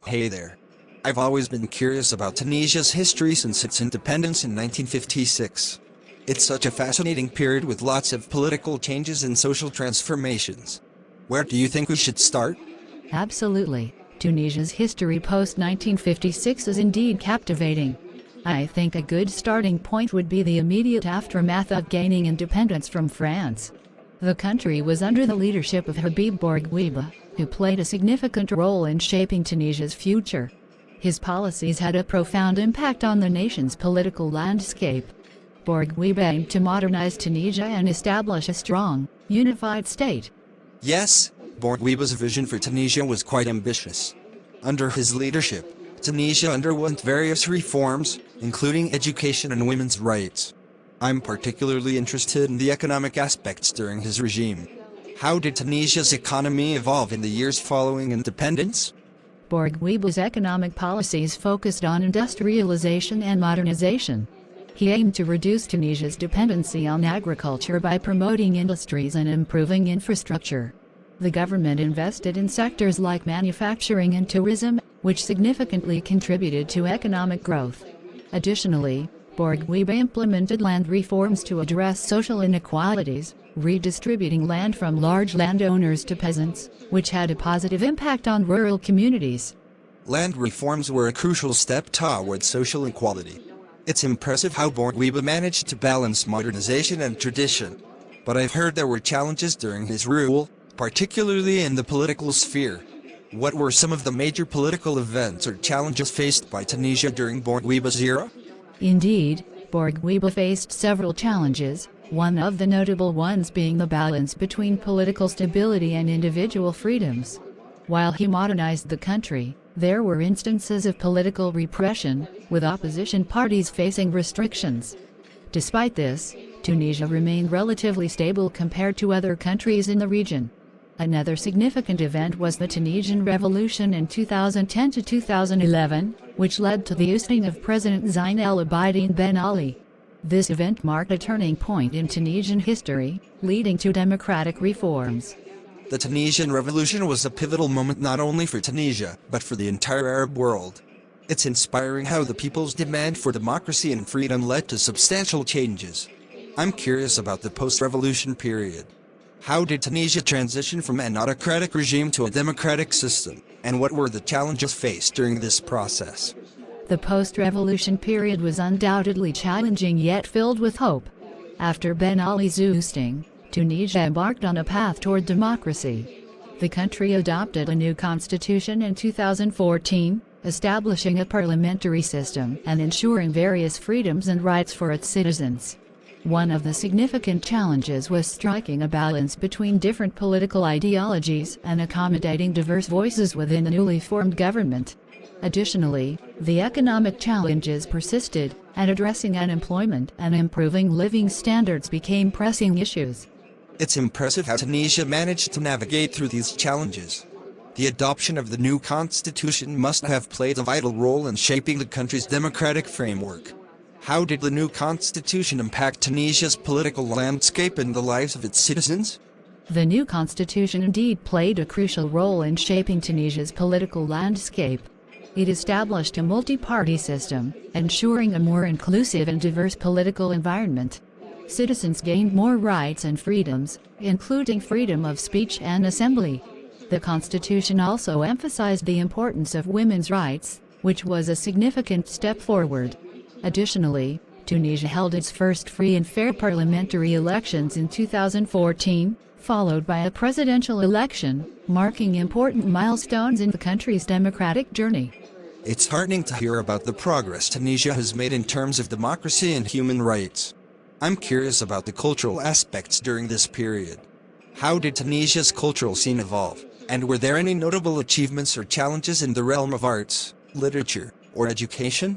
Hey there. I've always been curious about Tunisia's history since its independence in 1956. It's such a fascinating period with lots of political changes and social transformations. Where do you think we should start? Absolutely. Tunisia's history post-1956 is indeed captivating. I think a good starting point would be the immediate aftermath of gaining independence from France. The country was under the leadership of Habib Bourguiba, who played a significant role in shaping Tunisia's future. His policies had a profound impact on the nation's political landscape. Bourguiba aimed to modernize Tunisia and establish a strong, unified state. Yes, Bourguiba's vision for Tunisia was quite ambitious. Under his leadership, Tunisia underwent various reforms, including education and women's rights. I'm particularly interested in the economic aspects during his regime. How did Tunisia's economy evolve in the years following independence? Bourguiba's economic policies focused on industrialization and modernization. He aimed to reduce Tunisia's dependency on agriculture by promoting industries and improving infrastructure. The government invested in sectors like manufacturing and tourism, which significantly contributed to economic growth. Additionally, Bourguiba implemented land reforms to address social inequalities, redistributing land from large landowners to peasants, which had a positive impact on rural communities. Land reforms were a crucial step toward social equality. It's impressive how Bourguiba managed to balance modernization and tradition. But I've heard there were challenges during his rule, particularly in the political sphere. What were some of the major political events or challenges faced by Tunisia during Bourguiba's era? Indeed, Bourguiba faced several challenges, one of the notable ones being the balance between political stability and individual freedoms. While he modernized the country, there were instances of political repression, with opposition parties facing restrictions. Despite this, Tunisia remained relatively stable compared to other countries in the region. Another significant event was the Tunisian Revolution in 2010 to 2011, which led to the ousting of President Zine El Abidine Ben Ali. This event marked a turning point in Tunisian history, leading to democratic reforms. The Tunisian Revolution was a pivotal moment not only for Tunisia, but for the entire Arab world. It's inspiring how the people's demand for democracy and freedom led to substantial changes. I'm curious about the post-revolution period. How did Tunisia transition from an autocratic regime to a democratic system, and what were the challenges faced during this process? The post-revolution period was undoubtedly challenging yet filled with hope. After Ben Ali's ousting, Tunisia embarked on a path toward democracy. The country adopted a new constitution in 2014, establishing a parliamentary system and ensuring various freedoms and rights for its citizens. One of the significant challenges was striking a balance between different political ideologies and accommodating diverse voices within the newly formed government. Additionally, the economic challenges persisted, and addressing unemployment and improving living standards became pressing issues. It's impressive how Tunisia managed to navigate through these challenges. The adoption of the new constitution must have played a vital role in shaping the country's democratic framework. How did the new constitution impact Tunisia's political landscape and the lives of its citizens? The new constitution indeed played a crucial role in shaping Tunisia's political landscape. It established a multi-party system, ensuring a more inclusive and diverse political environment. Citizens gained more rights and freedoms, including freedom of speech and assembly. The constitution also emphasized the importance of women's rights, which was a significant step forward. Additionally, Tunisia held its first free and fair parliamentary elections in 2014, followed by a presidential election, marking important milestones in the country's democratic journey. It's heartening to hear about the progress Tunisia has made in terms of democracy and human rights. I'm curious about the cultural aspects during this period. How did Tunisia's cultural scene evolve, and were there any notable achievements or challenges in the realm of arts, literature, or education?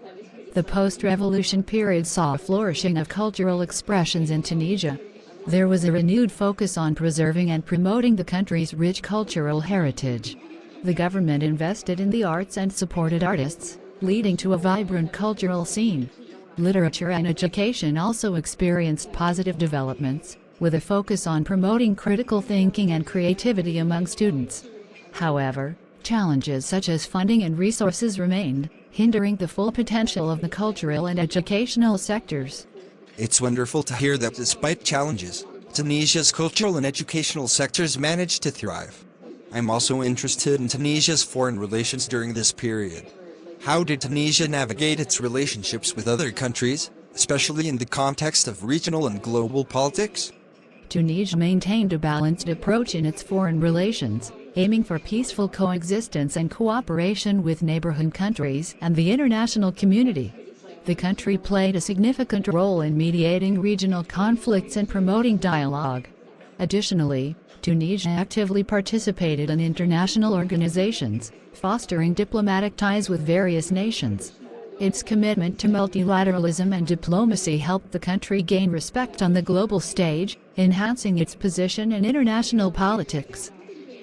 The post-revolution period saw a flourishing of cultural expressions in Tunisia. There was a renewed focus on preserving and promoting the country's rich cultural heritage. The government invested in the arts and supported artists, leading to a vibrant cultural scene. Literature and education also experienced positive developments, with a focus on promoting critical thinking and creativity among students. However, challenges such as funding and resources remained, hindering the full potential of the cultural and educational sectors. It's wonderful to hear that despite challenges, Tunisia's cultural and educational sectors managed to thrive. I'm also interested in Tunisia's foreign relations during this period. How did Tunisia navigate its relationships with other countries, especially in the context of regional and global politics? Tunisia maintained a balanced approach in its foreign relations, aiming for peaceful coexistence and cooperation with neighborhood countries and the international community. The country played a significant role in mediating regional conflicts and promoting dialogue. Additionally, Tunisia actively participated in international organizations, fostering diplomatic ties with various nations. Its commitment to multilateralism and diplomacy helped the country gain respect on the global stage, enhancing its position in international politics.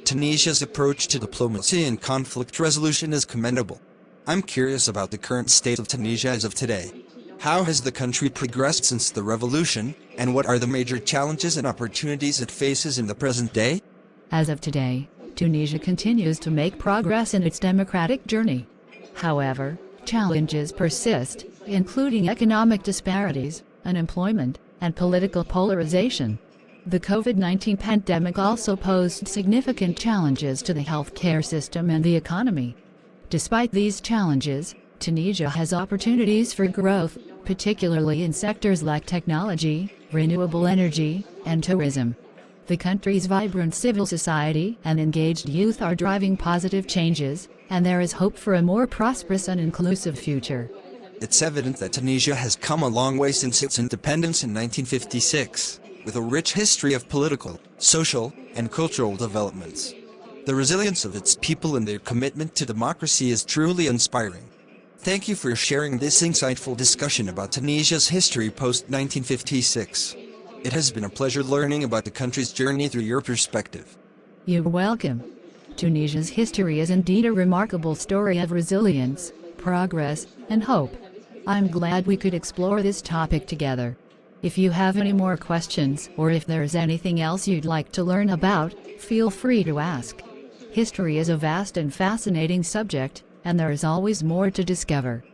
Tunisia's approach to diplomacy and conflict resolution is commendable. I'm curious about the current state of Tunisia as of today. How has the country progressed since the revolution, and what are the major challenges and opportunities it faces in the present day? As of today, Tunisia continues to make progress in its democratic journey. However, challenges persist, including economic disparities, unemployment, and political polarization. The COVID-19 pandemic also posed significant challenges to the healthcare system and the economy. Despite these challenges, Tunisia has opportunities for growth, particularly in sectors like technology, renewable energy, and tourism. The country's vibrant civil society and engaged youth are driving positive changes, and there is hope for a more prosperous and inclusive future. It's evident that Tunisia has come a long way since its independence in 1956, with a rich history of political, social, and cultural developments. The resilience of its people and their commitment to democracy is truly inspiring. Thank you for sharing this insightful discussion about Tunisia's history post-1956. It has been a pleasure learning about the country's journey through your perspective. You're welcome. Tunisia's history is indeed a remarkable story of resilience, progress, and hope. I'm glad we could explore this topic together. If you have any more questions, or if there's anything else you'd like to learn about, feel free to ask. History is a vast and fascinating subject, and there is always more to discover.